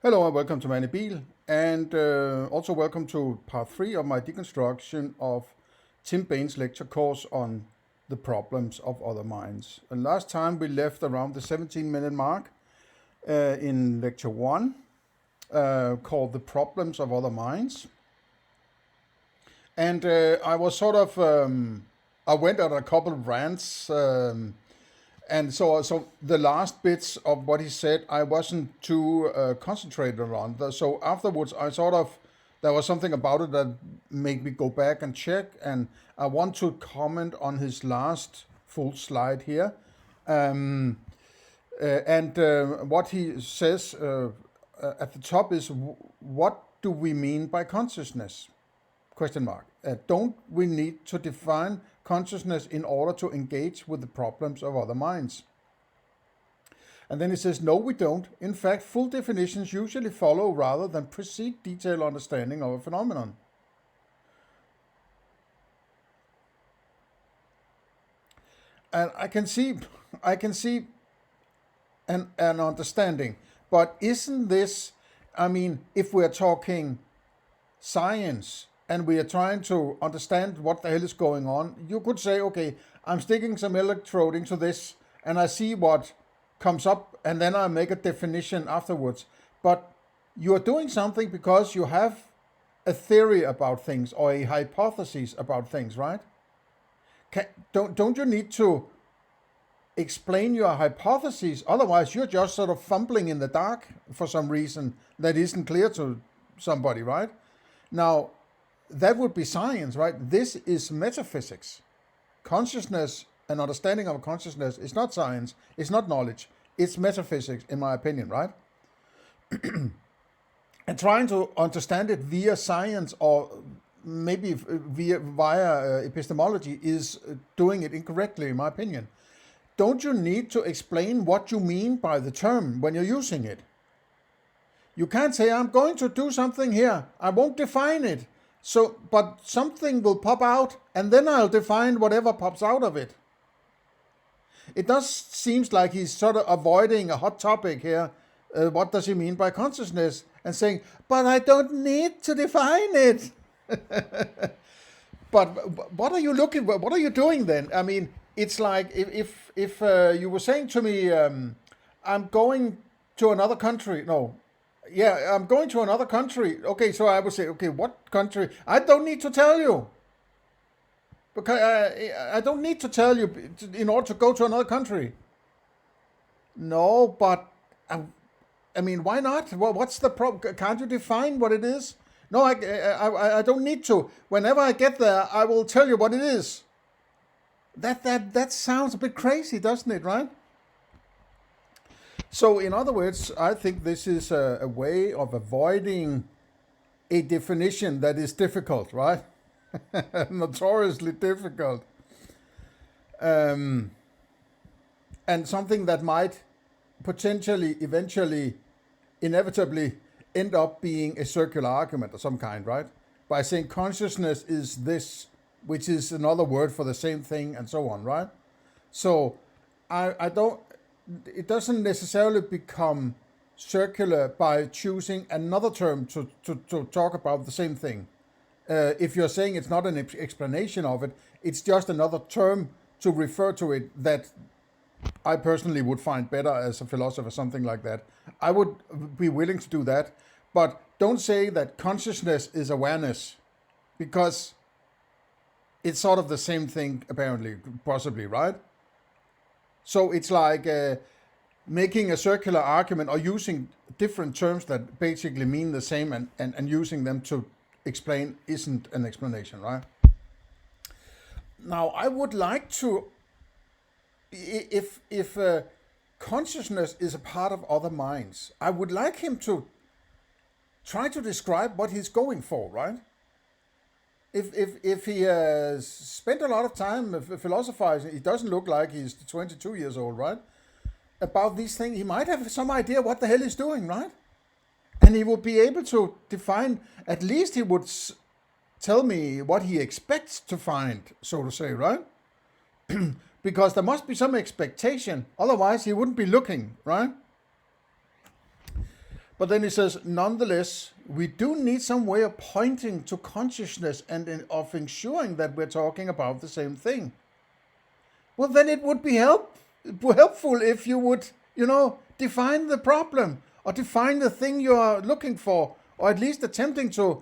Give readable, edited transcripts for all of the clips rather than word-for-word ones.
Hello and welcome to Manny Biel, and also welcome to part 3 of my deconstruction of Tim Baynes' lecture course on the problems of other minds. And last time we left around the 17-minute mark in lecture 1, called The Problems of Other Minds. And I was sort of, I went on a couple of rants. And so the last bits of what he said, I wasn't too concentrated on. So afterwards, there was something about it that made me go back and check. And I want to comment on his last full slide here. And what he says at the top is, what do we mean by consciousness? Question mark. Don't we need to define consciousness in order to engage with the problems of other minds? And then he says, no, we don't. In fact, full definitions usually follow rather than precede detailed understanding of a phenomenon. And I can see an understanding, but isn't this, if we're talking science, and we are trying to understand what the hell is going on, you could say, okay, I'm sticking some electrode into this and I see what comes up and then I make a definition afterwards. But you are doing something because you have a theory about things or a hypothesis about things, right? Don't you need to explain your hypothesis? Otherwise, you're just sort of fumbling in the dark for some reason that isn't clear to somebody, right? Now, that would be science, right? This is metaphysics. Consciousness and understanding of consciousness is not science, it's not knowledge, it's metaphysics, in my opinion, right? And trying to understand it via science or maybe via epistemology is doing it incorrectly, in my opinion. Don't you need to explain what you mean by the term when you're using it? You can't say, I'm going to do something here, I won't define it. So, but something will pop out, and then I'll define whatever pops out of it. It does seems like he's sort of avoiding a hot topic here. What does he mean by consciousness? And saying, but I don't need to define it. But what are you looking? What are you doing then? I mean, it's like if you were saying to me, I'm going to another country. No. Yeah, I'm going to another country. Okay, so I would say, okay, what country? I don't need to tell you. Because I don't need to tell you in order to go to another country. No, but why not? What's the problem? Can't you define what it is? No, I don't need to. Whenever I get there, I will tell you what it is. That sounds a bit crazy, doesn't it, right? So, in other words, I think this is a way of avoiding a definition that is difficult, right? Notoriously difficult. And something that might potentially, eventually, inevitably end up being a circular argument of some kind, right? By saying consciousness is this, which is another word for the same thing, and so on, right? So, I don't. It doesn't necessarily become circular by choosing another term to talk about the same thing. If you're saying it's not an explanation of it, it's just another term to refer to it that I personally would find better as a philosopher, something like that. I would be willing to do that, but don't say that consciousness is awareness, because it's sort of the same thing, apparently, possibly, right? So it's like making a circular argument or using different terms that basically mean the same and using them to explain isn't an explanation, right? Now, I would like to, if consciousness is a part of other minds, I would like him to try to describe what he's going for, right? If he has spent a lot of time philosophizing, it doesn't look like he's 22 years old, right? About these things, he might have some idea what the hell he's doing, right? And he would be able to define, at least he would tell me what he expects to find, so to say, right? Because there must be some expectation, otherwise he wouldn't be looking, right? But then he says, nonetheless, we do need some way of pointing to consciousness and of ensuring that we're talking about the same thing. Well, then it would be helpful if you would, define the problem or define the thing you are looking for, or at least attempting to,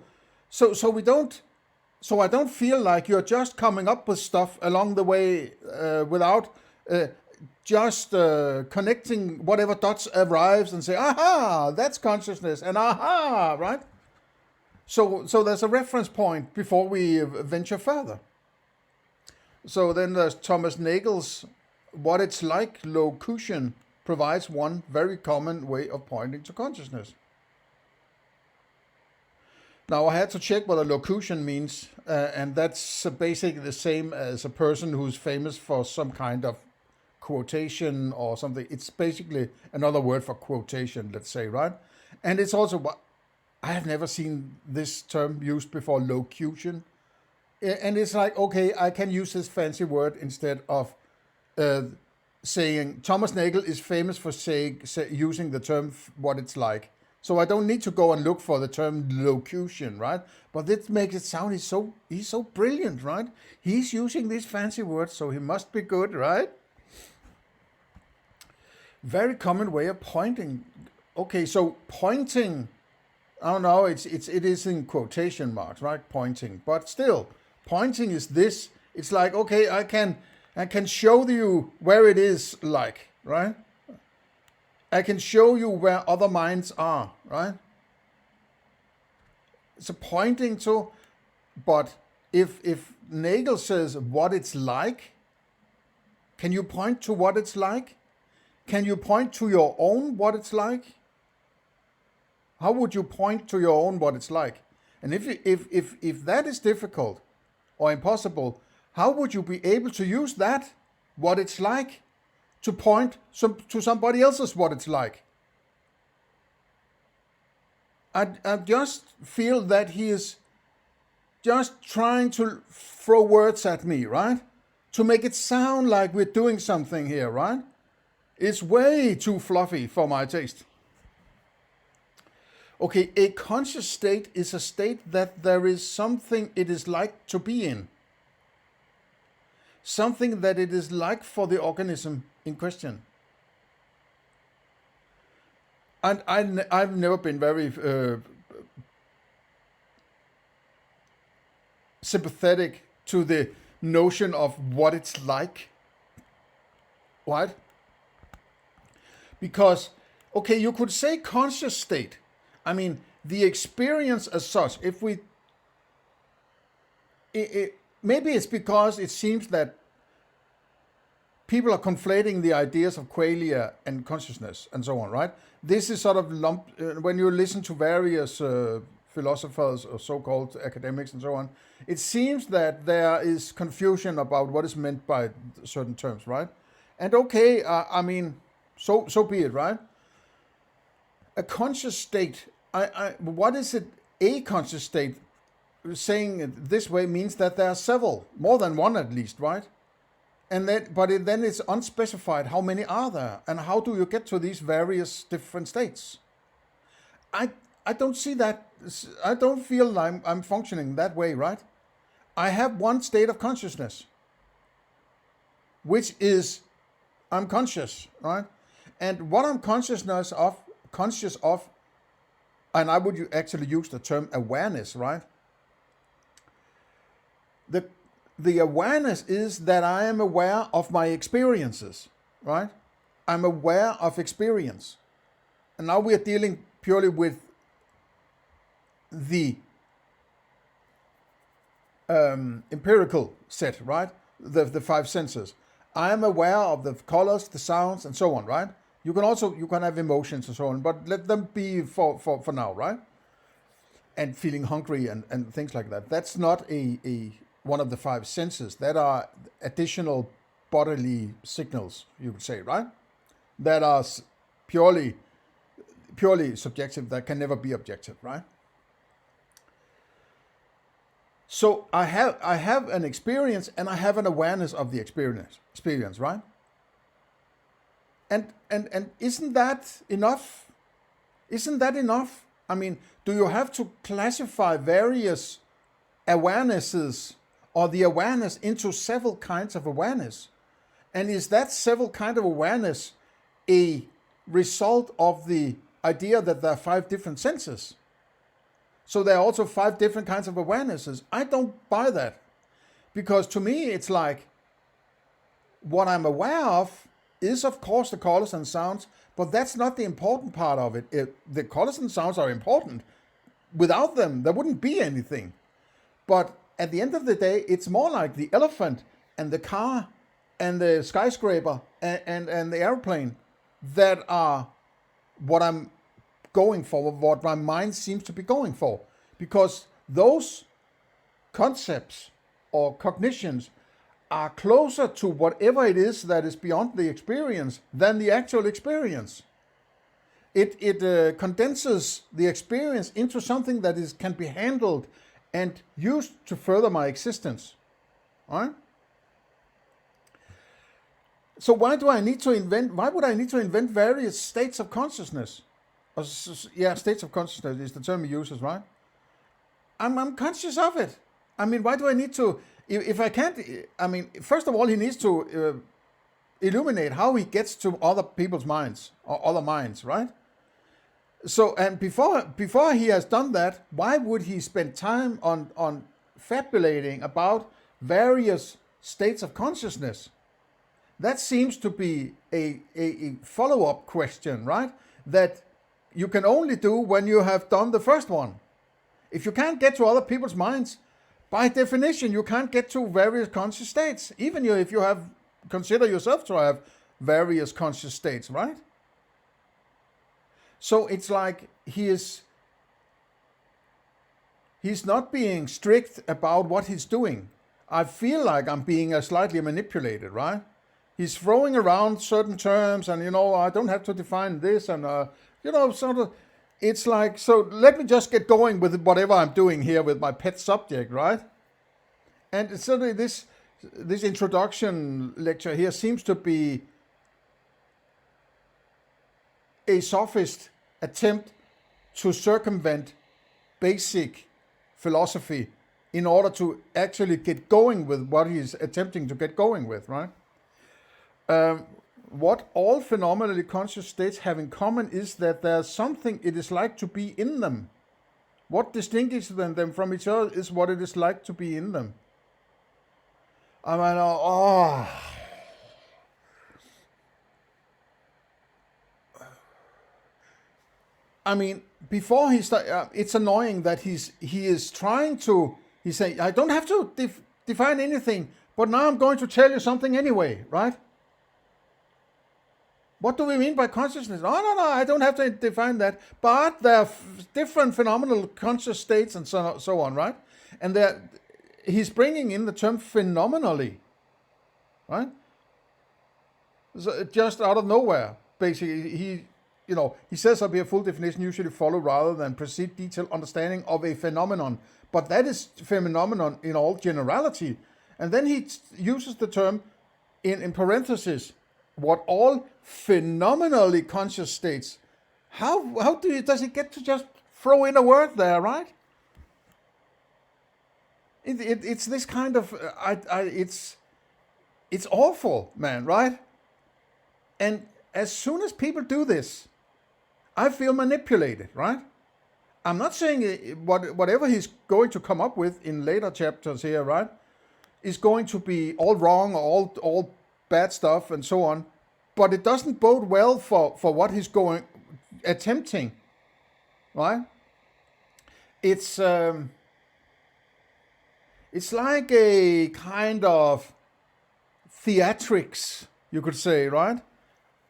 so I don't feel like you're just coming up with stuff along the way without just connecting whatever dots arrives and say, aha, that's consciousness, and aha, right? So there's a reference point before we venture further. So then there's Thomas Nagel's What It's Like locution provides one very common way of pointing to consciousness. Now I had to check what a locution means, and that's basically the same as a person who's famous for some kind of quotation or something. It's basically another word for quotation, let's say, right? And it's also what I have never seen this term used before, locution. And it's like, okay, I can use this fancy word instead of saying Thomas Nagel is famous for using the term what it's like. So I don't need to go and look for the term locution, right? But this makes it sound he's so brilliant, right? He's using these fancy words, so he must be good, right? Very common way of pointing. Okay, so pointing, I don't know, it is in quotation marks, right? Pointing, but still, pointing is this. It's like, okay, I can show you where it is like, right? I can show you where other minds are, right? It's a pointing to, but if Nagel says what it's like, can you point to what it's like? Can you point to your own what it's like? How would you point to your own what it's like? And if that is difficult or impossible, how would you be able to use that, what it's like, to point to somebody else's what it's like? I just feel that he is just trying to throw words at me, right? To make it sound like we're doing something here, right? It's way too fluffy for my taste. Okay, a conscious state is a state that there is something it is like to be in. Something that it is like for the organism in question. And I've never been very sympathetic to the notion of what it's like. Right? Because, okay, you could say conscious state. I mean, the experience as such, if we... maybe it's because it seems that people are conflating the ideas of qualia and consciousness and so on, right? This is sort of lumped, when you listen to various philosophers or so-called academics and so on, it seems that there is confusion about what is meant by certain terms, right? And okay, I mean, so be it, right? A conscious state, what is it? A conscious state, saying it this way means that there are several, more than one at least, right? And then it's unspecified how many are there, and how do you get to these various different states? I don't see that. I don't feel like I'm functioning that way, right? I have one state of consciousness, which is I'm conscious, right? And what I'm conscious of, and I would actually use the term awareness, right? The awareness is that I am aware of my experiences, right? I'm aware of experience. And now we are dealing purely with the empirical set, right? The five senses. I am aware of the colors, the sounds, and so on, right? You can have emotions and so on, but let them be for now, right? And feeling hungry and things like that. That's not a one of the five senses. That are additional bodily signals, you would say, right? That are purely subjective, that can never be objective, right? So I have an experience and I have an awareness of the experience, right? And isn't that enough? Isn't that enough? I mean, do you have to classify various awarenesses or the awareness into several kinds of awareness? And is that several kind of awareness a result of the idea that there are 5 different senses? So there are also 5 different kinds of awarenesses. I don't buy that. Because to me, it's like, what I'm aware of is, of course, the colors and sounds, but that's not the important part of it. The colors and sounds are important. Without them, there wouldn't be anything. But at the end of the day, it's more like the elephant and the car and the skyscraper and the airplane that are what I'm going for, what my mind seems to be going for. Because those concepts or cognitions are closer to whatever it is that is beyond the experience than the actual experience. It condenses the experience into something that can be handled and used to further my existence. All right? So why would I need to invent various states of consciousness? States of consciousness is the term he uses, right? I'm conscious of it. I mean, why do I need to, if I can't, I mean, first of all, he needs to illuminate how he gets to other people's minds or other minds, right? So, and before he has done that, why would he spend time on fabulating about various states of consciousness? That seems to be a follow-up question, right? That you can only do when you have done the first one. If you can't get to other people's minds, by definition, you can't get to various conscious states, even if you consider yourself to have various conscious states, right? So it's like he's not being strict about what he's doing. I feel like I'm being slightly manipulated, right? He's throwing around certain terms and, I don't have to define this and, sort of, it's like, so let me just get going with whatever I'm doing here with my pet subject, right? And certainly this introduction lecture here seems to be a sophist attempt to circumvent basic philosophy in order to actually get going with what he's attempting to get going with, right? What all phenomenally conscious states have in common is that there's something it is like to be in them. What distinguishes them from each other is what it is like to be in them. I mean, I mean, before he starts, it's annoying that he is trying to. He's saying, I don't have to define anything, but now I'm going to tell you something anyway, right? What do we mean by consciousness? No, I don't have to define that. But there are different phenomenal conscious states and so on, right? And he's bringing in the term phenomenally, right? So just out of nowhere, basically, he says up here, full definition usually follow rather than precede detailed understanding of a phenomenon. But that is phenomenon in all generality. And then he uses the term in parentheses, what all phenomenally conscious states. How does he get to just throw in a word there, right? It's this kind of it's awful, man, right? And as soon as people do this, I feel manipulated, right? I'm not saying whatever he's going to come up with in later chapters here, right, is going to be all wrong, all bad stuff, and so on. But it doesn't bode well for what he's attempting, right? It's like a kind of theatrics, you could say, right?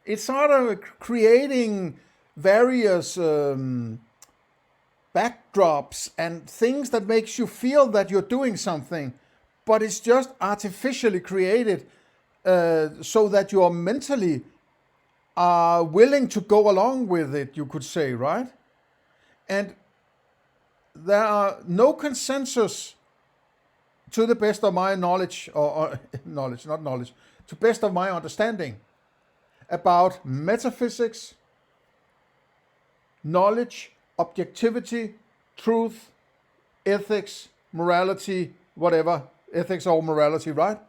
It's sort of creating various backdrops and things that makes you feel that you're doing something, but it's just artificially created so that you are mentally willing to go along with it, you could say, right? And there are no consensus, to the best of my knowledge, or knowledge, not knowledge, to best of my understanding, about metaphysics, knowledge, objectivity, truth, ethics, morality, whatever, ethics or morality, right?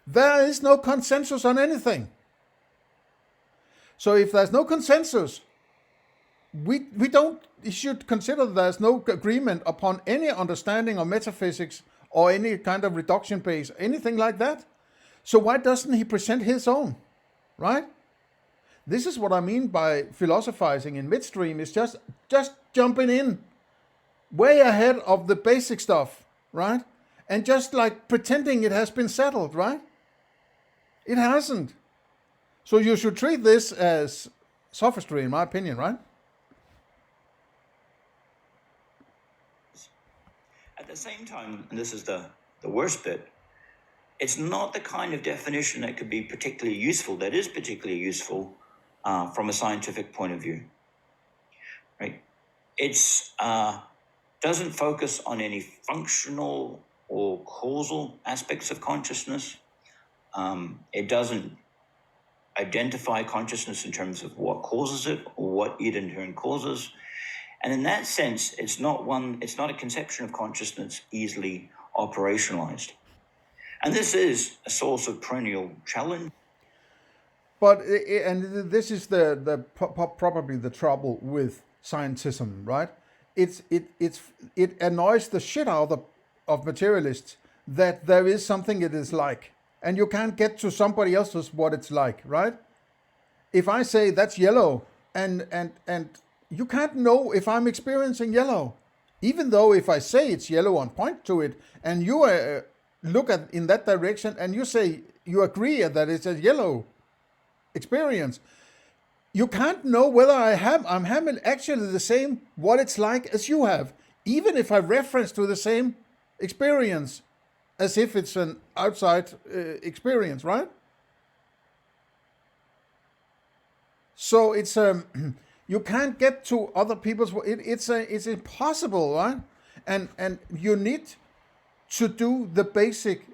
There is no consensus on anything. So if there's no consensus, we should consider there's no agreement upon any understanding of metaphysics or any kind of reduction base, anything like that. So why doesn't he present his own, right? This is what I mean by philosophizing in midstream, is just jumping in way ahead of the basic stuff, right? And just like pretending it has been settled, right? It hasn't. So you should treat this as sophistry, in my opinion, right? At the same time, and this is the worst bit, it's not the kind of definition that could be particularly useful, that is particularly useful from a scientific point of view, right? It's doesn't focus on any functional or causal aspects of consciousness. It doesn't identify consciousness in terms of what causes it or what it in turn causes. And in that sense, it's not a conception of consciousness easily operationalized. And this is a source of perennial challenge. But and this is probably the trouble with scientism, right? It annoys the shit out of materialists that there is something it is like, and you can't get to somebody else's what it's like, right? If I say that's yellow, and you can't know if I'm experiencing yellow, even though if I say it's yellow and point to it, and you look at in that direction, and you say you agree that it's a yellow experience, you can't know whether I'm having actually the same what it's like as you have, even if I reference to the same experience as if it's an outside experience, right? So it's you can't get to other people's. It's impossible, right? And you need to do the basic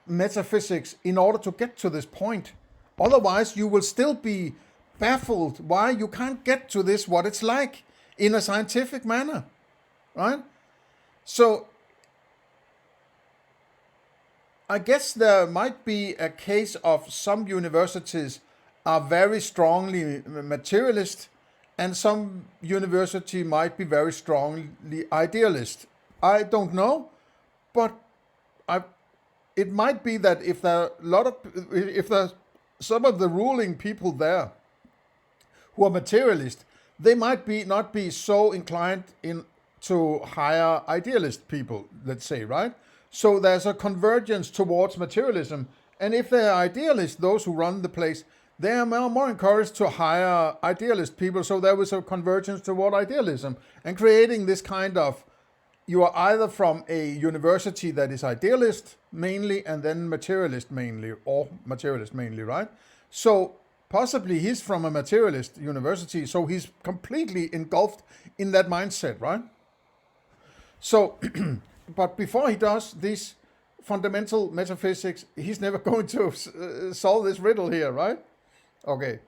metaphysics in order to get to this point. Otherwise, you will still be baffled why you can't get to this, what it's like, in a scientific manner, right? So I guess there might be a case of some universities are very strongly materialist, and some university might be very strongly idealist. I don't know, but it might be that if there's some of the ruling people there who are materialist, they might not be so inclined to hire idealist people, let's say, right? So there's a convergence towards materialism, and if they're idealists, those who run the place, they are more encouraged to hire idealist people. So there was a convergence toward idealism, and creating this kind of, you are either from a university that is idealist mainly and then materialist mainly, or materialist mainly, right? So possibly he's from a materialist university, so he's completely engulfed in that mindset, right? So, but before he does this fundamental metaphysics, he's never going to solve this riddle here, right? Okay.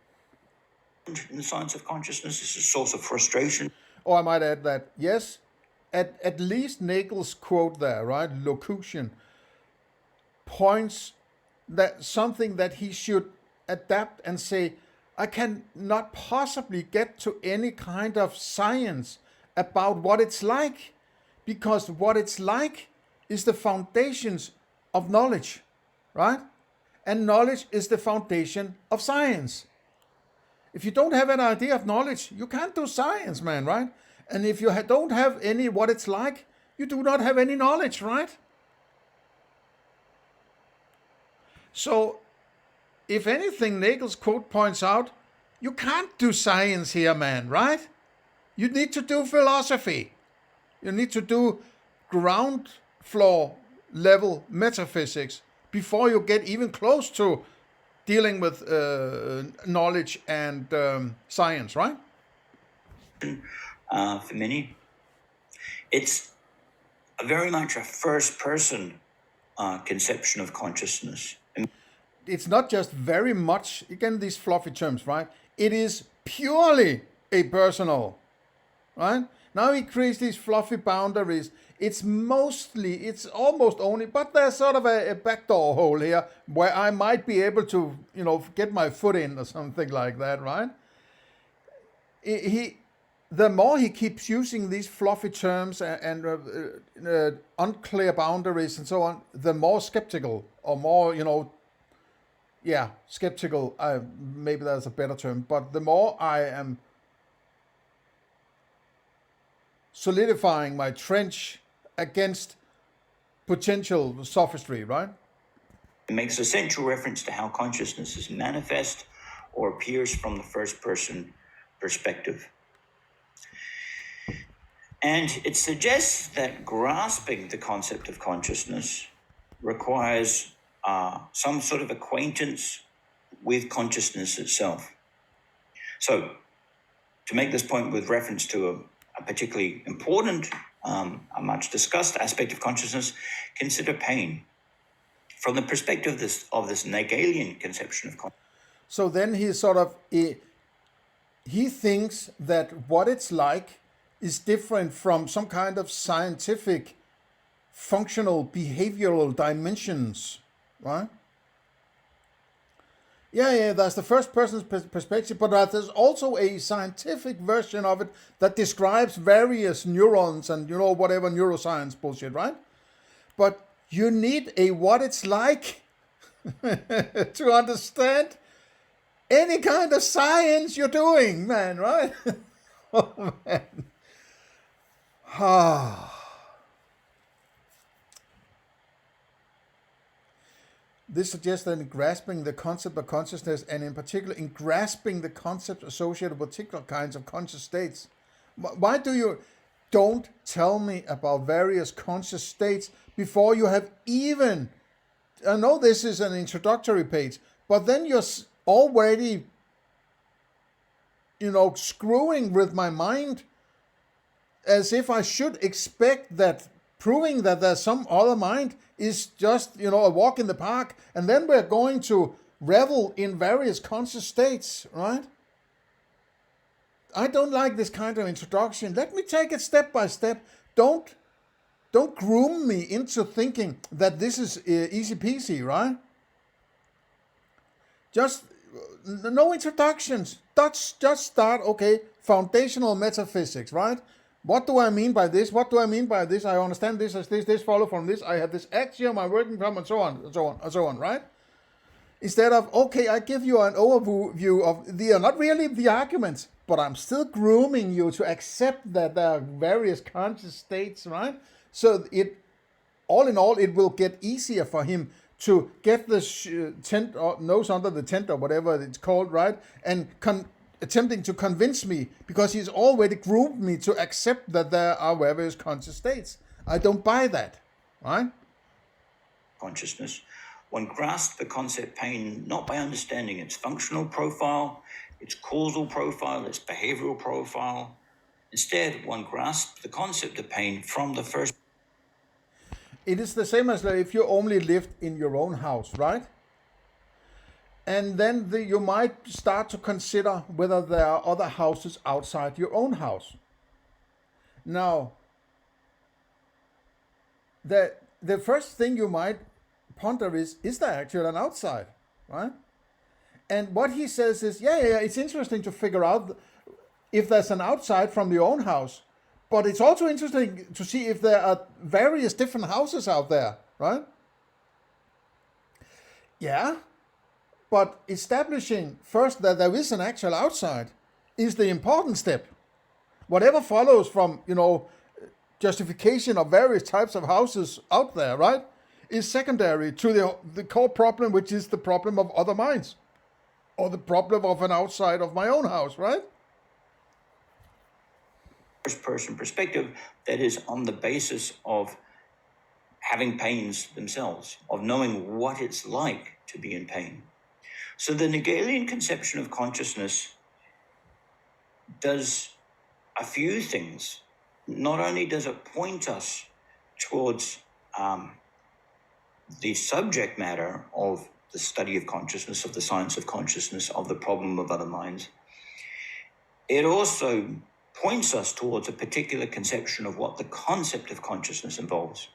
In the science of consciousness is a source of frustration. Or I might add that, yes, at least Nagel's quote there, right, locution, points that something that he should adapt and say, I can not possibly get to any kind of science about what it's like, because what it's like is the foundations of knowledge, right? And knowledge is the foundation of science. If you don't have an idea of knowledge, you can't do science, man, right? And if you don't have any what it's like, you do not have any knowledge, right? So, if anything, Nagel's quote points out, you can't do science here, man, right? You need to do philosophy. You need to do ground floor level metaphysics before you get even close to dealing with knowledge and science, right? For many, it's very much a first-person conception of consciousness. It's not just very much, again, these fluffy terms, right? It is purely apersonal, right? Now he creates these fluffy boundaries. It's almost only, but there's sort of a backdoor hole here where I might be able to, get my foot in or something like that, right? The more he keeps using these fluffy terms and unclear boundaries and so on, the more skeptical or more, skeptical, maybe that's a better term, but the more I am solidifying my trench against potential sophistry, right? It makes essential reference to how consciousness is manifest or appears from the first person perspective. And it suggests that grasping the concept of consciousness requires some sort of acquaintance with consciousness itself. So, to make this point with reference to a particularly important, a much discussed aspect of consciousness, consider pain from the perspective of this Hegelian conception of consciousness. So then he thinks that what it's like is different from some kind of scientific, functional, behavioral dimensions, right? Yeah, that's the first person's perspective, but there's also a scientific version of it that describes various neurons and, whatever neuroscience bullshit, right? But you need a what it's like to understand any kind of science you're doing, man, right? Oh, man. This suggests that in grasping the concept of consciousness, and in particular in grasping the concepts associated with particular kinds of conscious states, why don't tell me about various conscious states before you have even, I know this is an introductory page, but then you're already, screwing with my mind as if I should expect that proving that there's some other mind is just, a walk in the park, and then we're going to revel in various conscious states, right? I don't like this kind of introduction. Let me take it step by step. Don't groom me into thinking that this is easy peasy, right? Just no introductions. Just start, okay, foundational metaphysics, right? What do I mean by this? What do I mean by this? I understand this as this follow from this. I have this axiom I'm working from, and so on, and so on, and so on, right? Instead of, okay, I give you an overview of not really the arguments, but I'm still grooming you to accept that there are various conscious states, right? So all in all, it will get easier for him to get the tent or nose under the tent or whatever it's called, right? And attempting to convince me, because he's already groomed me to accept that there are various conscious states. I don't buy that, right? Consciousness. One grasps the concept pain not by understanding its functional profile, its causal profile, its behavioral profile. Instead, one grasps the concept of pain from the first. It is the same as if you only lived in your own house, right? And then you might start to consider whether there are other houses outside your own house. Now, the first thing you might ponder is there actually an outside, right? And what he says is, yeah, it's interesting to figure out if there's an outside from your own house, but it's also interesting to see if there are various different houses out there, right? Yeah, but establishing first that there is an actual outside is the important step. Whatever follows from, justification of various types of houses out there, right, is secondary to the core problem, which is the problem of other minds, or the problem of an outside of my own house, right? First person perspective that is on the basis of having pains themselves, of knowing what it's like to be in pain. So the Hegelian conception of consciousness does a few things. Not only does it point us towards the subject matter of the study of consciousness, of the science of consciousness, of the problem of other minds, it also points us towards a particular conception of what the concept of consciousness involves.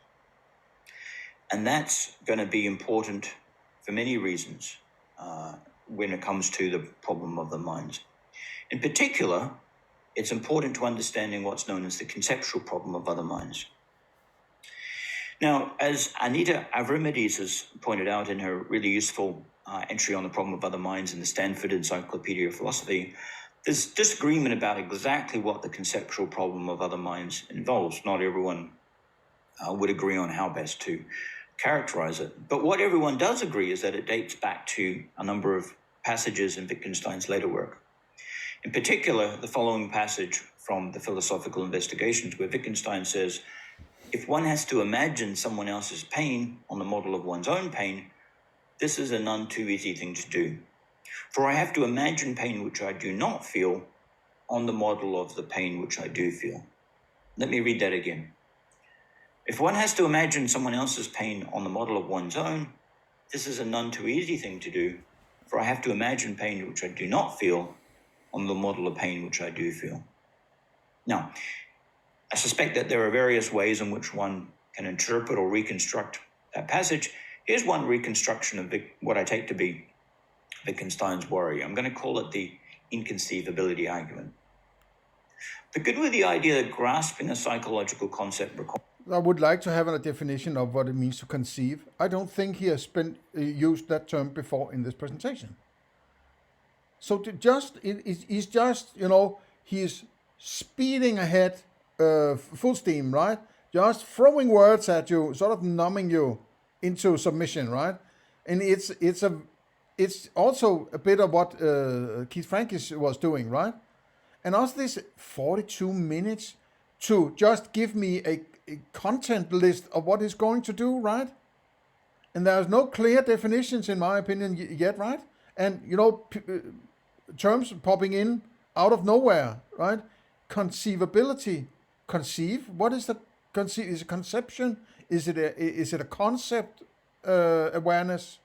And that's going to be important for many reasons when it comes to the problem of the mind. In particular, it's important to understanding what's known as the conceptual problem of other minds. Now, as Anita Avramides has pointed out in her really useful entry on the problem of other minds in the Stanford Encyclopedia of Philosophy, there's disagreement about exactly what the conceptual problem of other minds involves. Not everyone would agree on how best to characterize it. But what everyone does agree is that it dates back to a number of passages in Wittgenstein's later work. In particular, the following passage from the Philosophical Investigations, where Wittgenstein says, if one has to imagine someone else's pain on the model of one's own pain, this is a none too easy thing to do. For I have to imagine pain which I do not feel on the model of the pain which I do feel. Let me read that again. If one has to imagine someone else's pain on the model of one's own, this is a none too easy thing to do, for I have to imagine pain which I do not feel on the model of pain which I do feel. Now, I suspect that there are various ways in which one can interpret or reconstruct that passage. Here's one reconstruction of what I take to be Wittgenstein's worry. I'm going to call it the inconceivability argument. Begin with the idea that grasping a psychological concept requires... I would like to have a definition of what it means to conceive. I don't think he has used that term before in this presentation. So he's just, he's speeding ahead, full steam, right? Just throwing words at you, sort of numbing you into submission, right? And it's also a bit of what Keith Frankish was doing, right? And also this 42 minutes to just give me a content list of what he's going to do, right? And there's no clear definitions, in my opinion, yet, right? And, terms popping in out of nowhere, right? Conceivability. Conceive? What is the conceive? Is it conception? Is it a concept awareness?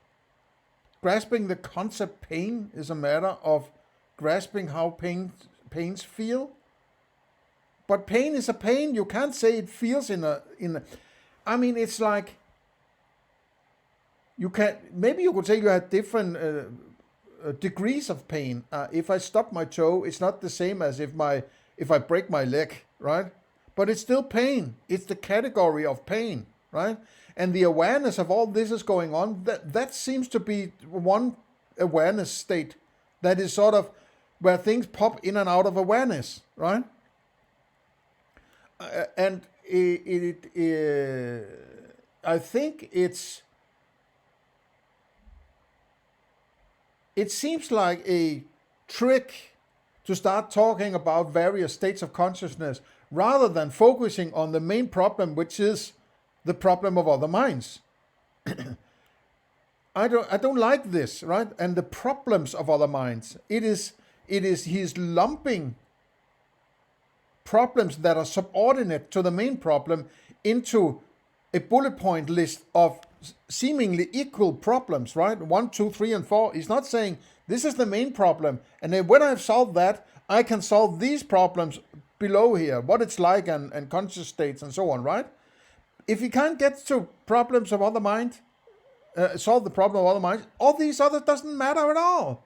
Grasping the concept pain is a matter of grasping how pains feel. But pain is a pain. You can't say it feels I mean, it's like maybe you could say you have different degrees of pain. If I stub my toe, it's not the same as if I break my leg, right? But it's still pain. It's the category of pain, right? And the awareness of all this is going on, that seems to be one awareness state that is sort of where things pop in and out of awareness, right? And I think it seems like a trick to start talking about various states of consciousness rather than focusing on the main problem, which is the problem of other minds. I don't like this, right? And the problems of other minds. He's lumping problems that are subordinate to the main problem into a bullet point list of seemingly equal problems, right? 1, 2, 3, and 4. He's not saying this is the main problem, and then when I've solved that, I can solve these problems below here, what it's like and conscious states and so on, right? If you can't get to problems of other mind, solve the problem of other minds, all these others doesn't matter at all,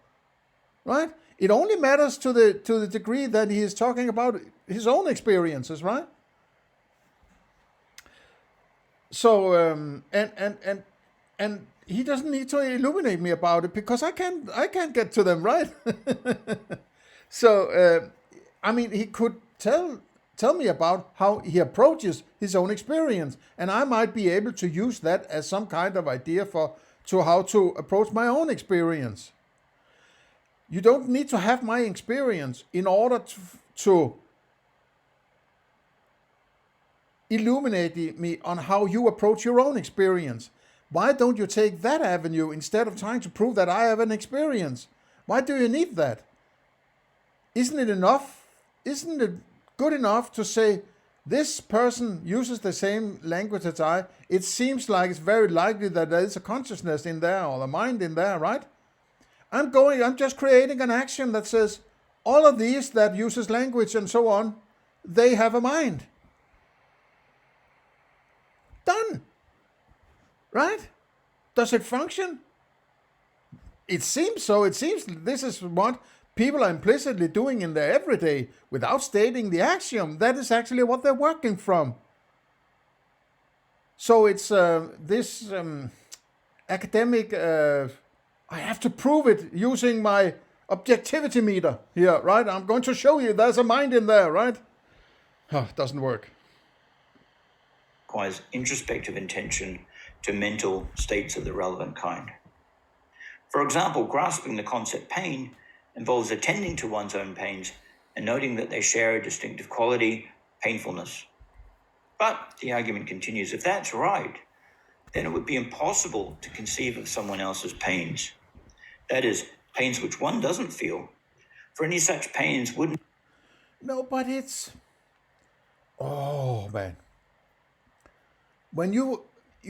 right? It only matters to the degree that he is talking about his own experiences, right? So and he doesn't need to illuminate me about it because I can't get to them, right? So I mean, he could tell me about how he approaches his own experience, and I might be able to use that as some kind of idea to how to approach my own experience. You don't need to have my experience in order to illuminate me on how you approach your own experience. Why don't you take that avenue instead of trying to prove that I have an experience? Why do you need that? Isn't it enough? Isn't it good enough to say, this person uses the same language as I? It seems like it's very likely that there is a consciousness in there or a mind in there, right? I'm just creating an action that says, All of these that uses language and so on, they have a mind. Done. Right? Does it function? It seems so. It seems this is what people are implicitly doing in their everyday without stating the axiom. That is actually what they're working from. So it's this academic, I have to prove it using my objectivity meter here, right? I'm going to show you there's a mind in there, right? Oh, it doesn't work. Requires introspective intention to mental states of the relevant kind. For example, grasping the concept pain involves attending to one's own pains and noting that they share a distinctive quality, painfulness. But the argument continues, if that's right, then it would be impossible to conceive of someone else's pains. That is, pains which one doesn't feel. For any such pains wouldn't... No, but it's... Oh, man. When you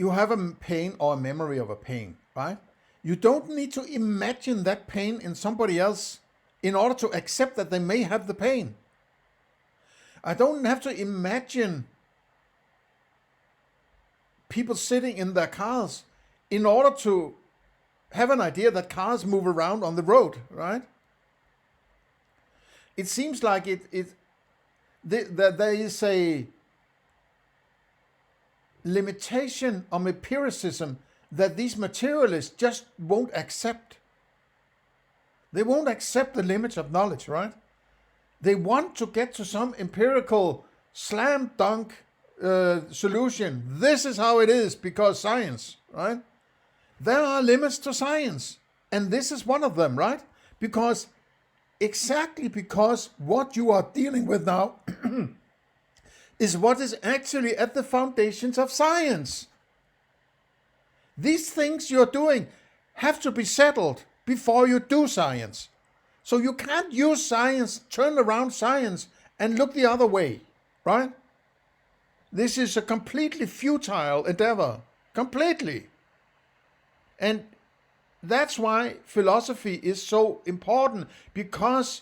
have a pain or a memory of a pain, right? You don't need to imagine that pain in somebody else in order to accept that they may have the pain. I don't have to imagine people sitting in their cars in order to have an idea that cars move around on the road, right? It seems like there is a limitation on empiricism that these materialists just won't accept. They won't accept the limits of knowledge, right? They want to get to some empirical slam dunk solution. This is how it is because science, right? There are limits to science, and this is one of them, right? Because what you are dealing with now is what is actually at the foundations of science. These things you're doing have to be settled before you do science. So you can't use science, turn around science, and look the other way, right? This is a completely futile endeavor. Completely. And that's why philosophy is so important, because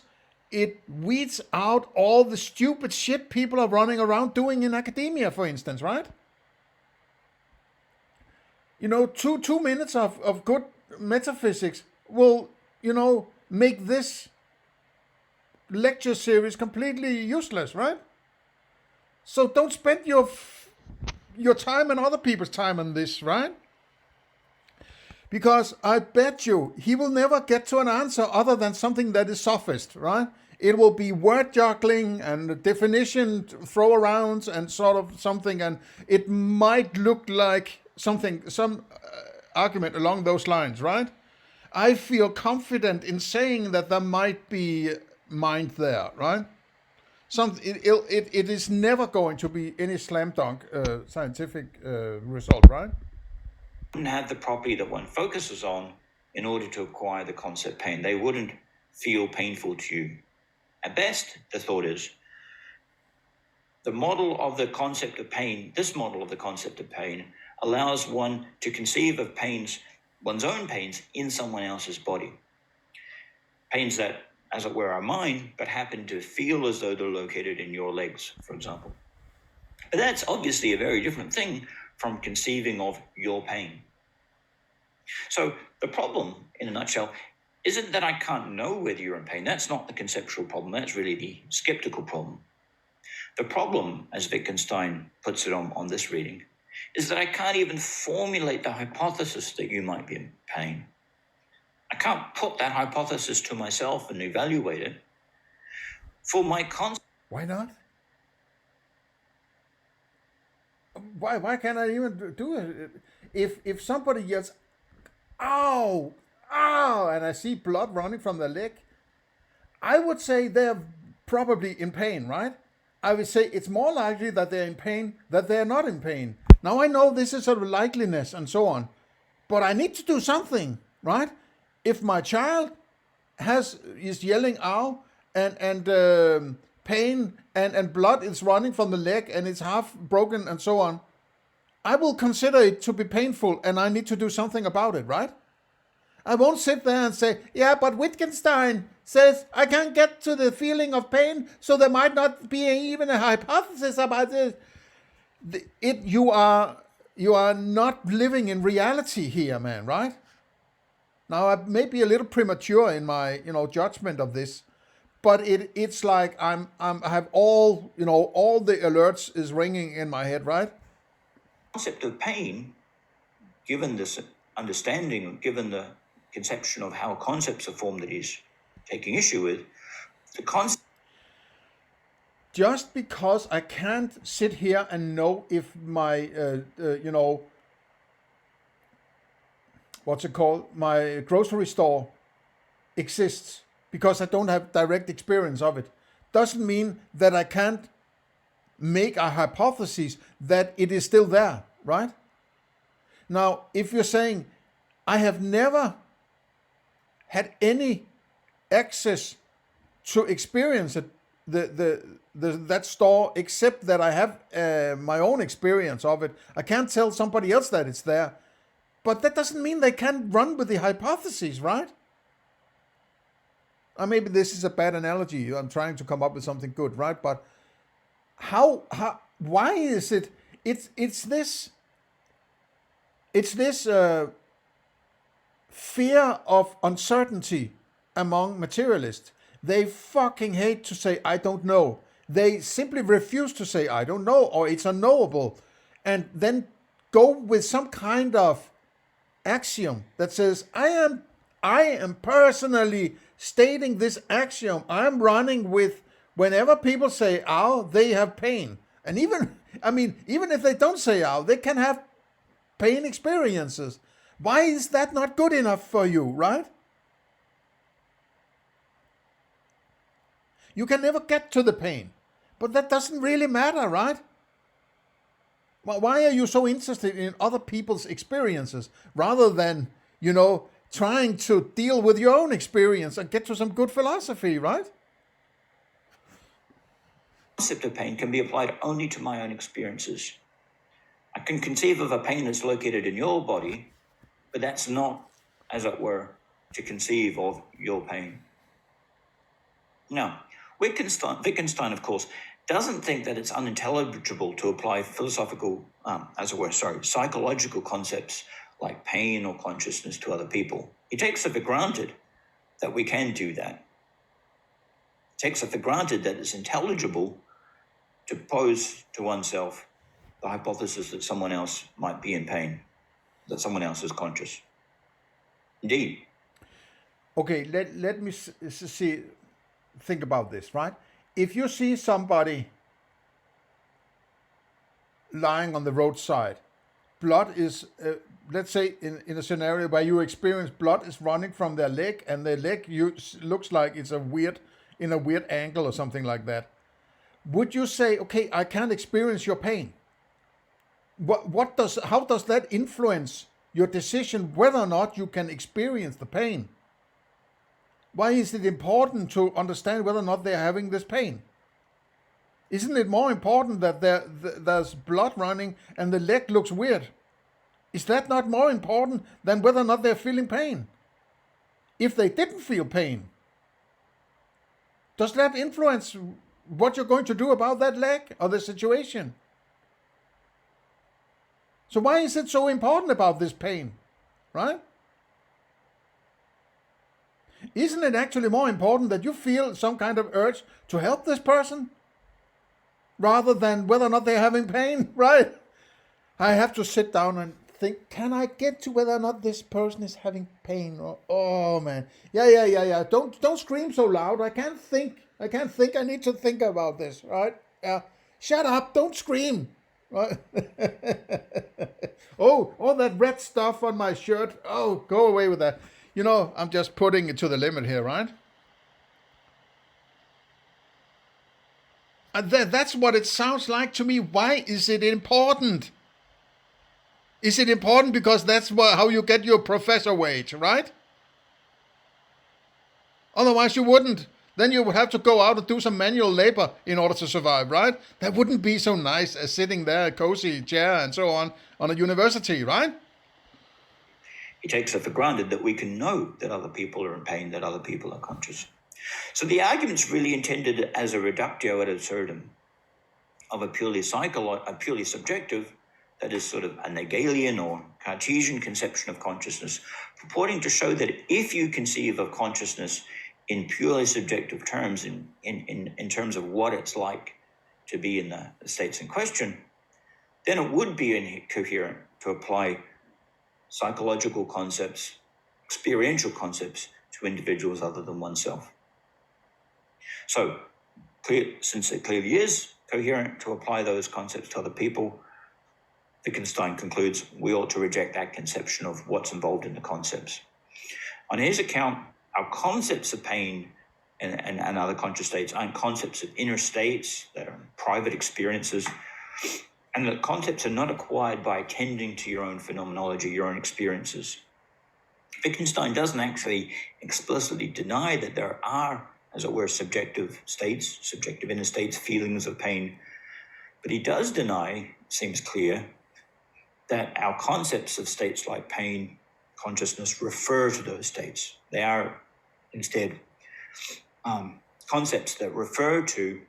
it weeds out all the stupid shit people are running around doing in academia, for instance, right? You know, two minutes of good metaphysics will, make this lecture series completely useless, right? So don't spend your time and other people's time on this, right? Because I bet you he will never get to an answer other than something that is sophist, right? It will be word juggling and definition throw arounds and sort of something, and it might look like some argument along those lines, right? I feel confident in saying that there might be mind there, right? It is never going to be any slam dunk scientific result, right? Wouldn't have the property that one focuses on in order to acquire the concept pain. They wouldn't feel painful to you. At best, the thought is, the model of the concept of pain, this model of the concept of pain, allows one to conceive of pains, one's own pains, in someone else's body. Pains that, as it were, are mine, but happen to feel as though they're located in your legs, for example. But that's obviously a very different thing from conceiving of your pain. So the problem, in a nutshell, isn't that I can't know whether you're in pain. That's not the conceptual problem. That's really the skeptical problem. The problem, as Wittgenstein puts it on this reading, is that I can't even formulate the hypothesis that you might be in pain. I can't put that hypothesis to myself and evaluate it. For my concept... Why not? Why can't I even do it? If somebody yells, ow, ow, and I see blood running from their leg, I would say they're probably in pain, right? I would say it's more likely that they're in pain than they're not in pain. Now I know this is sort of likeliness and so on, but I need to do something, right? If my child is yelling ow and pain and blood is running from the leg and it's half broken and so on, I will consider it to be painful and I need to do something about it, right? I won't sit there and say, yeah, but Wittgenstein says I can't get to the feeling of pain, so there might not be even a hypothesis about this. You are not living in reality here, man, right? Now I may be a little premature in my judgment of this, but it's like I have all the alerts is ringing in my head, right? Concept of pain, given this understanding, given the conception of how concepts are formed that he's taking issue with, the concept. Just because I can't sit here and know if my what's it called, my grocery store exists, because I don't have direct experience of it, doesn't mean that I can't make a hypothesis that it is still there, right? Now, if you're saying I have never had any access to experience it, that store, except that I have my own experience of it, I can't tell somebody else that it's there. But that doesn't mean they can't run with the hypotheses, right? Maybe this is a bad analogy. I'm trying to come up with something good, right? But why is it? It's this fear of uncertainty among materialists. They fucking hate to say I don't know. They simply refuse to say I don't know, or it's unknowable, and then go with some kind of axiom that says I am personally stating this axiom. I'm running with, whenever people say ow, they have pain. And even if they don't say ow, they can have pain experiences. Why is that not good enough for you, right? You can never get to the pain, but that doesn't really matter, right? Well, why are you so interested in other people's experiences rather than, trying to deal with your own experience and get to some good philosophy, right? The concept of pain can be applied only to my own experiences. I can conceive of a pain that's located in your body, but that's not, as it were, to conceive of your pain. Now, Wittgenstein, of course, doesn't think that it's unintelligible to apply psychological concepts like pain or consciousness to other people. He takes it for granted that we can do that. He takes it for granted that it's intelligible to pose to oneself the hypothesis that someone else might be in pain, that someone else is conscious. Indeed. Okay, let me think about this, right? If you see somebody lying on the roadside, blood is, let's say in a scenario where you experience blood is running from their leg, and their leg looks like it's in a weird angle or something like that, would you say, okay, I can't experience your pain? How does that influence your decision whether or not you can experience the pain? Why is it important to understand whether or not they're having this pain? Isn't it more important that there's blood running and the leg looks weird? Is that not more important than whether or not they're feeling pain? If they didn't feel pain, does that influence what you're going to do about that leg or the situation? So why is it so important about this pain, right? Isn't it actually more important that you feel some kind of urge to help this person rather than whether or not they're having pain, right? I have to sit down and think, can I get to whether or not this person is having pain? Oh man. Yeah. Don't scream so loud. I can't think. I need to think about this, right? Shut up. Don't scream. Right? Oh, all that red stuff on my shirt. Oh, go away with that. I'm just putting it to the limit here, right? And that's what it sounds like to me. Why is it important? Is it important because that's how you get your professor wage, right? Otherwise you wouldn't. Then you would have to go out and do some manual labor in order to survive, right? That wouldn't be so nice as sitting there, cozy chair and so on a university, right? He takes it for granted that we can know that other people are in pain, that other people are conscious. So the argument's really intended as a reductio ad absurdum of a purely subjective, that is sort of a Hegelian or Cartesian conception of consciousness, purporting to show that if you conceive of consciousness in purely subjective terms, in terms of what it's like to be in the states in question, then it would be incoherent to apply psychological concepts, experiential concepts, to individuals other than oneself. So, since it clearly is coherent to apply those concepts to other people, Wittgenstein concludes we ought to reject that conception of what's involved in the concepts. On his account, our concepts of pain and other conscious states aren't concepts of inner states that are private experiences, and the concepts are not acquired by attending to your own phenomenology, your own experiences. Wittgenstein doesn't actually explicitly deny that there are, as it were, subjective states, subjective inner states, feelings of pain, but he does deny, seems clear, that our concepts of states like pain, consciousness refer to those states. They are instead concepts that refer to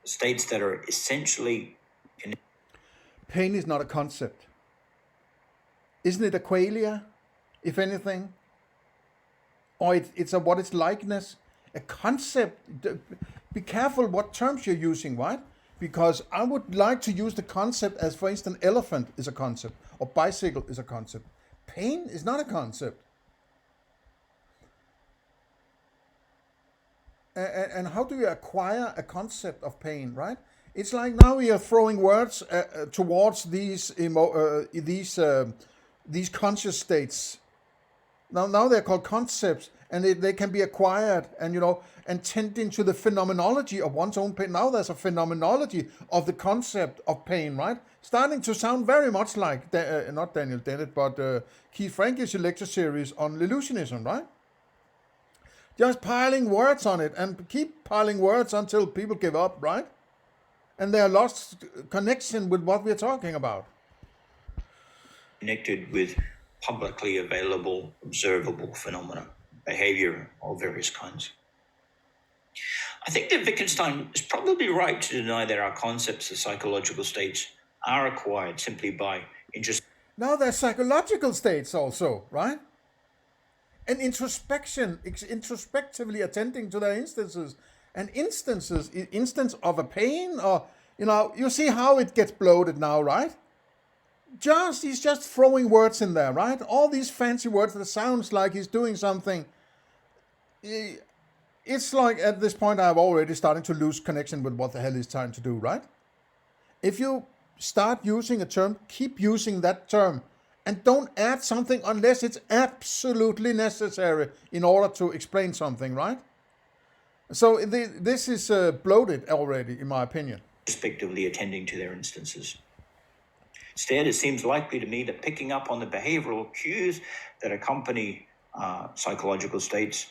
states that are essentially connected. Pain is not a concept. Isn't it a qualia, if anything? Or it's a what is likeness? A concept. Be careful what terms you're using, right? Because I would like to use the concept as, for instance, elephant is a concept, or bicycle is a concept. Pain is not a concept. And how do you acquire a concept of pain, right? It's like now we are throwing words towards these conscious states. Now they're called concepts, and they can be acquired, and tending to the phenomenology of one's own pain. Now there's a phenomenology of the concept of pain, right? Starting to sound very much like not Daniel Dennett, but Keith Frankie's lecture series on illusionism, right? Just piling words on it and keep piling words until people give up, right? And they are lost connection with what we're talking about. Connected with publicly available, observable phenomena, behavior of various kinds. I think that Wittgenstein is probably right to deny that our concepts of psychological states are acquired simply by interest. Now there's psychological states also, right? And introspectively attending to their instance of a pain, or you see how it gets bloated now, right? He's just throwing words in there, right? All these fancy words that sounds like he's doing something. It's like at this point I've already starting to lose connection with what the hell he's trying to do, right? If you start using a term, keep using that term. And don't add something unless it's absolutely necessary in order to explain something, right? So this is bloated already, in my opinion. Respectively attending to their instances. Instead, it seems likely to me that picking up on the behavioral cues that accompany psychological states,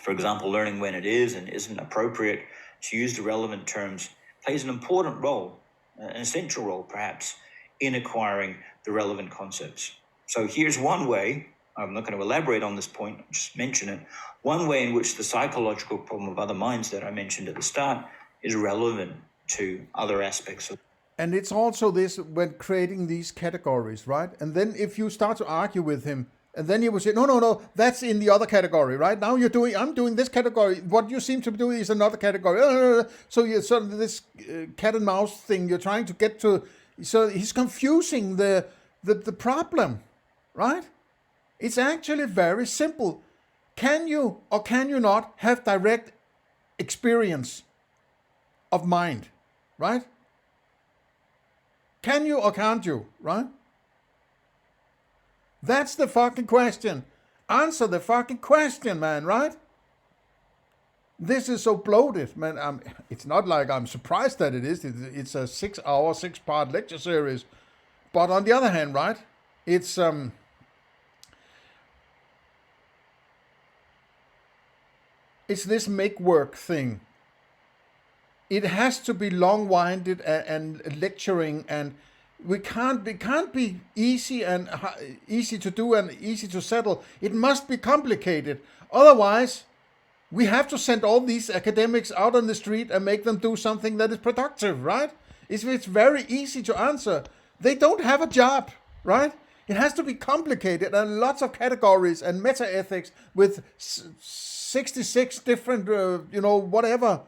for example, learning when it is and isn't appropriate to use the relevant terms, plays an important role, an essential role perhaps, in acquiring the relevant concepts. So here's one way, I'm not going to elaborate on this point, just mention it, one way in which the psychological problem of other minds that I mentioned at the start is relevant to other aspects of. And it's also this when creating these categories, right? And then if you start to argue with him, and then he will say, no, that's in the other category, right? Now I'm doing this category. What you seem to be doing is another category. So you're sort of this cat and mouse thing you're trying to get to. So he's confusing the problem, right? It's actually very simple. Can you or can you not have direct experience of mind, right? Can you or can't you, right? That's the fucking question. Answer the fucking question, man, right? This is so bloated, man. It's not like I'm surprised that it is. It's a 6-hour, 6-part lecture series. But on the other hand, right, it's this make work thing. It has to be long-winded and lecturing and It can't be easy and easy to do and easy to settle. It must be complicated. Otherwise, we have to send all these academics out on the street and make them do something that is productive, right? It's very easy to answer. They don't have a job, right? It has to be complicated and lots of categories and meta-ethics with 66 different, whatever.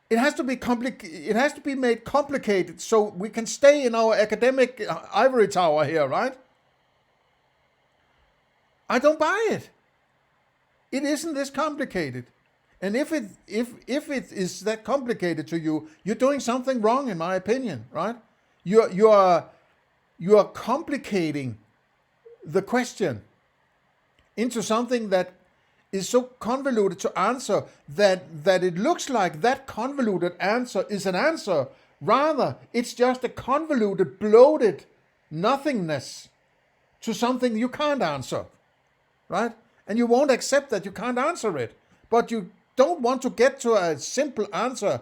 It has to be It has to be made complicated so we can stay in our academic ivory tower here, right? I don't buy it. It isn't this complicated. And if it is that complicated to you, you're doing something wrong, in my opinion, right? You are complicating the question into something that is so convoluted to answer that it looks like that convoluted answer is an answer. Rather, it's just a convoluted, bloated nothingness to something you can't answer, right? And you won't accept that you can't answer it. But you don't want to get to a simple answer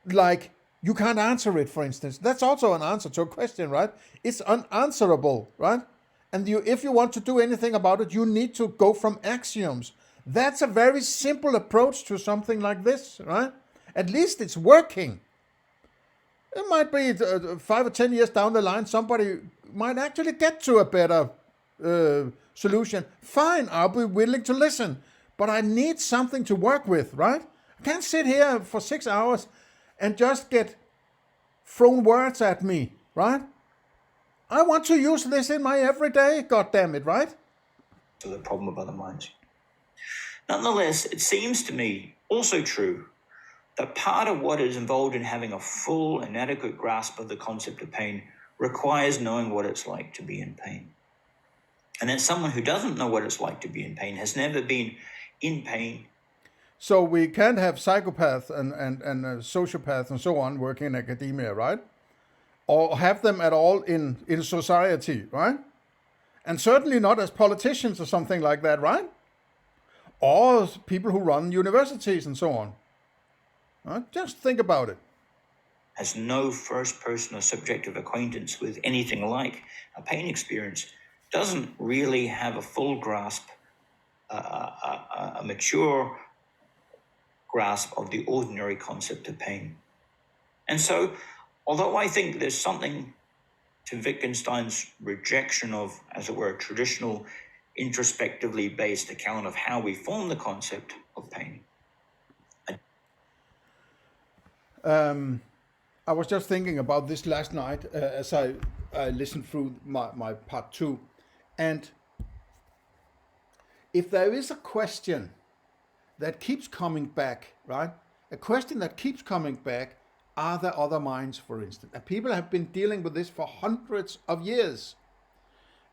like you can't answer it, for instance. That's also an answer to a question, right? It's unanswerable, right? And if you want to do anything about it, you need to go from axioms. That's a very simple approach to something like this, right? At least it's working. It might be 5 or 10 years down the line, somebody might actually get to a better solution. Fine, I'll be willing to listen. But I need something to work with, right? I can't sit here for 6 hours and just get thrown words at me, right? I want to use this in my everyday, goddammit, right? To the problem of other minds. Nonetheless, it seems to me also true that part of what is involved in having a full and adequate grasp of the concept of pain requires knowing what it's like to be in pain. And that someone who doesn't know what it's like to be in pain has never been in pain. So we can't have psychopaths and sociopaths and so on working in academia, right? Or have them at all in society, right? And certainly not as politicians or something like that, right? Or people who run universities and so on. Right? Just think about it. Has no first person or subjective acquaintance with anything like a pain experience, doesn't really have a full grasp, a mature grasp of the ordinary concept of pain. And so, although I think there's something to Wittgenstein's rejection of, as it were, a traditional introspectively based account of how we form the concept of pain. I was just thinking about this last night as I listened through my part 2. And if there is a question that keeps coming back, right? A question that keeps coming back, are there other minds, for instance? And people have been dealing with this for hundreds of years.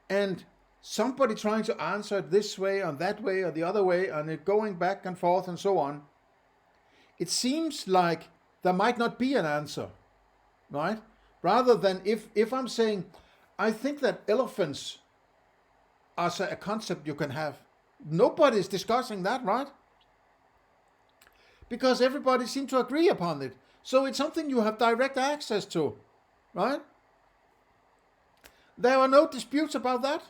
And somebody trying to answer it this way or that way or the other way, and it going back and forth and so on. It seems like there might not be an answer, right? Rather than if I'm saying, I think that elephants are a concept you can have. Nobody's discussing that, right? Because everybody seems to agree upon it. So it's something you have direct access to, right? There are no disputes about that.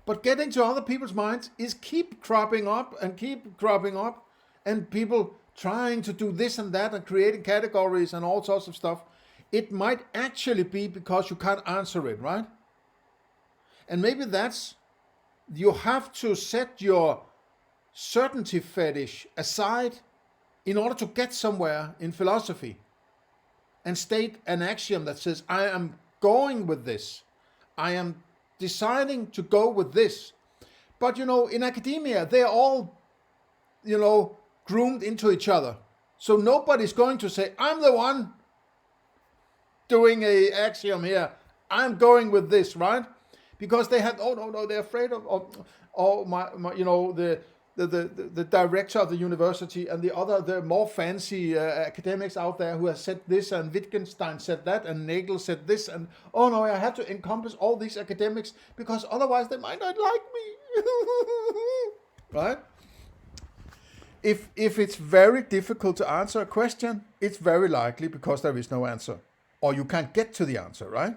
But getting to other people's minds is keep cropping up, and people trying to do this and that and creating categories and all sorts of stuff. It might actually be because you can't answer it, right? And maybe you have to set your certainty fetish aside in order to get somewhere in philosophy and state an axiom that says, I am going with this. I am deciding to go with this. But, in academia, they're all, groomed into each other. So nobody's going to say, I'm the one doing a axiom here. I'm going with this, right? Because they have, they're afraid of the director of the university and the more fancy academics out there who have said this, and Wittgenstein said that, and Nagel said this, and I have to encompass all these academics because otherwise they might not like me, right? If it's very difficult to answer a question, it's very likely because there is no answer, or you can't get to the answer, right?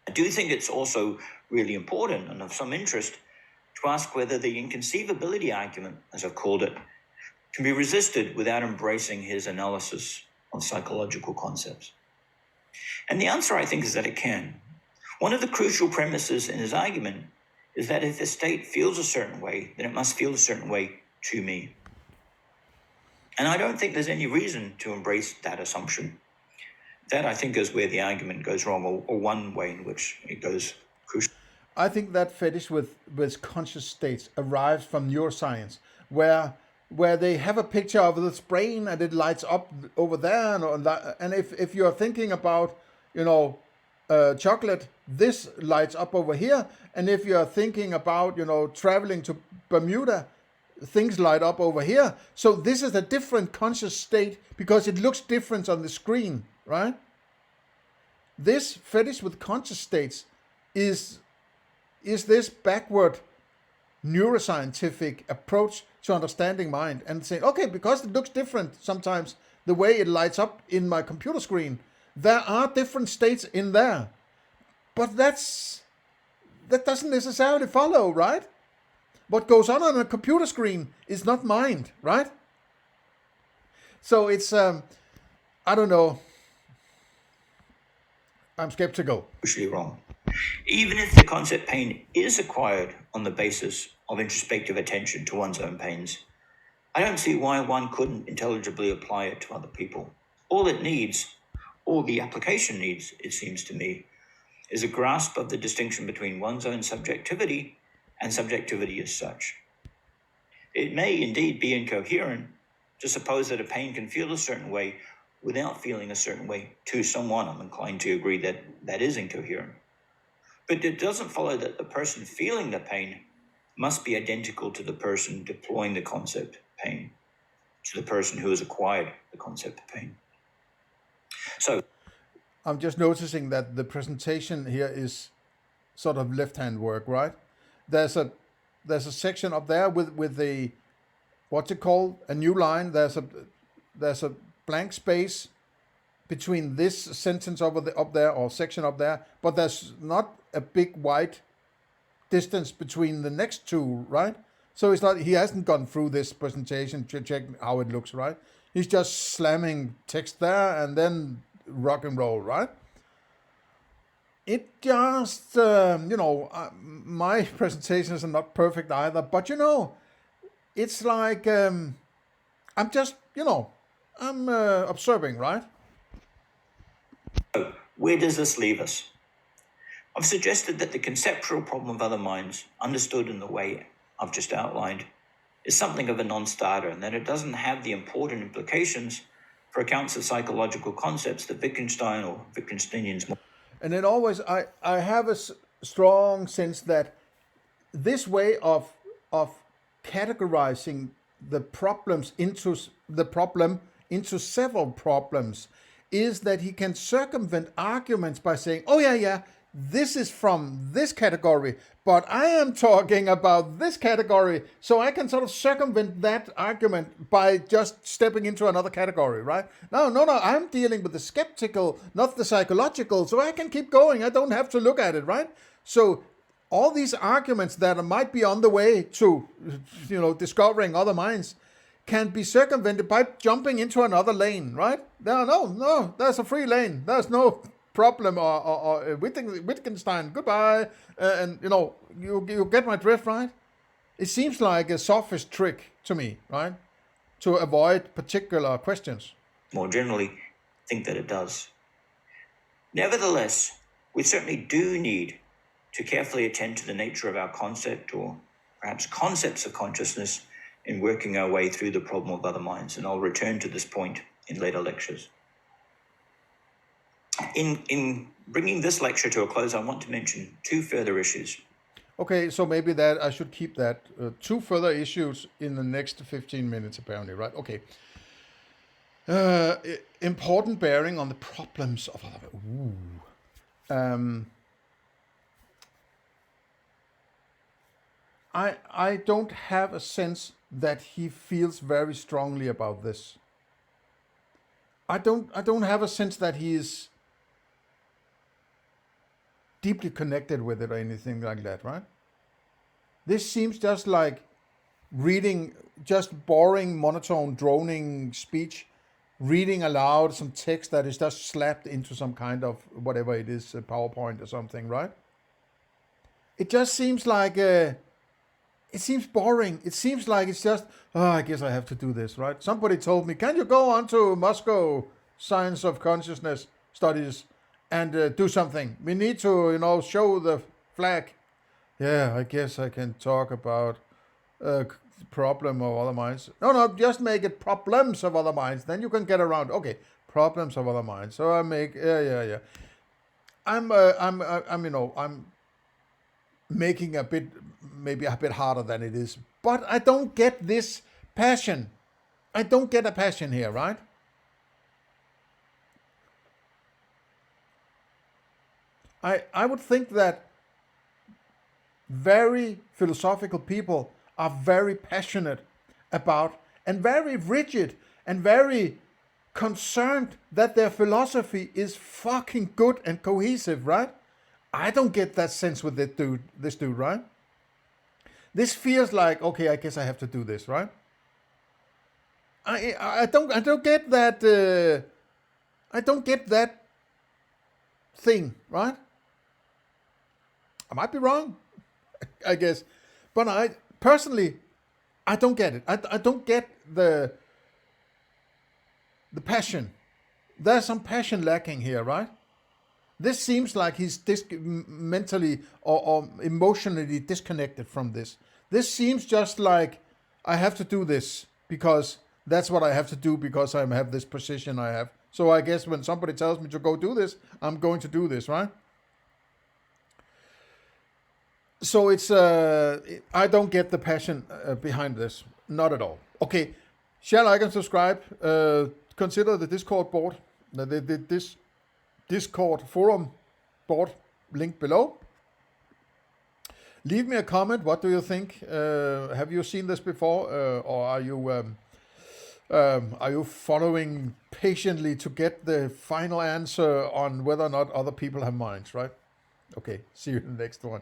I do think it's also really important and of some interest to ask whether the inconceivability argument, as I've called it, can be resisted without embracing his analysis of psychological concepts. And the answer, I think, is that it can. One of the crucial premises in his argument is that if the state feels a certain way, then it must feel a certain way to me. And I don't think there's any reason to embrace that assumption. That, I think, is where the argument goes wrong, or one way in which it goes crucial. I think that fetish with conscious states arrives from neuroscience, where they have a picture of this brain and it lights up over there, and if you're thinking about, chocolate, this lights up over here, and if you're thinking about, traveling to Bermuda, things light up over here. So this is a different conscious state because it looks different on the screen, right? This fetish with conscious states is this backward neuroscientific approach to understanding mind, and saying, okay, because it looks different sometimes, the way it lights up in my computer screen, there are different states in there. But that doesn't necessarily follow, right? What goes on a computer screen is not mind, right? So it's, I don't know. I'm skeptical. Crucially wrong. Even if the concept pain is acquired on the basis of introspective attention to one's own pains, I don't see why one couldn't intelligibly apply it to other people. All it needs, all the application needs, it seems to me, is a grasp of the distinction between one's own subjectivity and subjectivity as such. It may indeed be incoherent to suppose that a pain can feel a certain way without feeling a certain way to someone. I'm inclined to agree that that is incoherent. But it doesn't follow that the person feeling the pain must be identical to the person deploying the concept pain, to the person who has acquired the concept of pain. So I'm just noticing that the presentation here is sort of left-hand work, right? There's a section up there with the, what's it called, a new line. There's a blank space between this sentence up there or section up there, but there's not a big wide distance between the next two, right? So it's not, he hasn't gone through this presentation to check how it looks, right? He's just slamming text there and then rock and roll, right? It just, my presentations are not perfect either, but it's like, I'm just, I'm observing, right? where does this leave us? I've suggested that the conceptual problem of other minds, understood in the way I've just outlined, is something of a non-starter, and that it doesn't have the important implications for accounts of psychological concepts that Wittgenstein or Wittgensteinians. And then always, I have a strong sense that this way of categorizing the problems into several problems is that he can circumvent arguments by saying, oh yeah, this is from this category, but I am talking about this category, so I can sort of circumvent that argument by just stepping into another category, right? No, I'm dealing with the skeptical, not the psychological, so I can keep going. I don't have to look at it, right? So all these arguments that might be on the way to, discovering other minds can be circumvented by jumping into another lane, right? No, there's a free lane. There's no problem or Wittgenstein, goodbye. And you get my drift, right? It seems like a sophist trick to me, right? To avoid particular questions. More generally, think that it does. Nevertheless, we certainly do need to carefully attend to the nature of our concept, or perhaps concepts of consciousness, in working our way through the problem of other minds. And I'll return to this point in later lectures. In bringing this lecture to a close, I want to mention two further issues. Okay, so maybe that I should keep that. Two further issues in the next 15 minutes, apparently, right? Okay. Important bearing on the problems of other. I don't have a sense that he feels very strongly about this. I don't have a sense that he is deeply connected with it or anything like that, right? This seems just like reading just boring, monotone, droning speech, reading aloud some text that is just slapped into some kind of whatever it is, a PowerPoint or something, right? It just seems like it seems boring. It seems like it's just, oh, I guess I have to do this, right? Somebody told me, can you go on to Moscow Science of Consciousness Studies and do something? We need to, show the flag. Yeah, I guess I can talk about problem of other minds. No, just make it problems of other minds. Then you can get around. Okay, problems of other minds. So I make, yeah. I'm making maybe a bit harder than it is. But I don't get this passion. I don't get a passion here, right? I would think that very philosophical people are very passionate about and very rigid and very concerned that their philosophy is fucking good and cohesive, right? I don't get that sense with this dude, right? This feels like, okay, I guess I have to do this, right? I don't get that I don't get that thing, right? I might be wrong, I guess, but I personally don't get it. I don't get the passion. There's some passion lacking here, right? This seems like he's mentally or emotionally disconnected from this. This seems just like I have to do this because that's what I have to do because I have this position I have. So I guess when somebody tells me to go do this, I'm going to do this, right? So it's I don't get the passion behind this, not at all. Okay, share, like, and subscribe. Consider the Discord board, this Discord forum board link below. Leave me a comment. What do you think? Have you seen this before, or are you following patiently to get the final answer on whether or not other people have minds? Right? Okay. See you in the next one.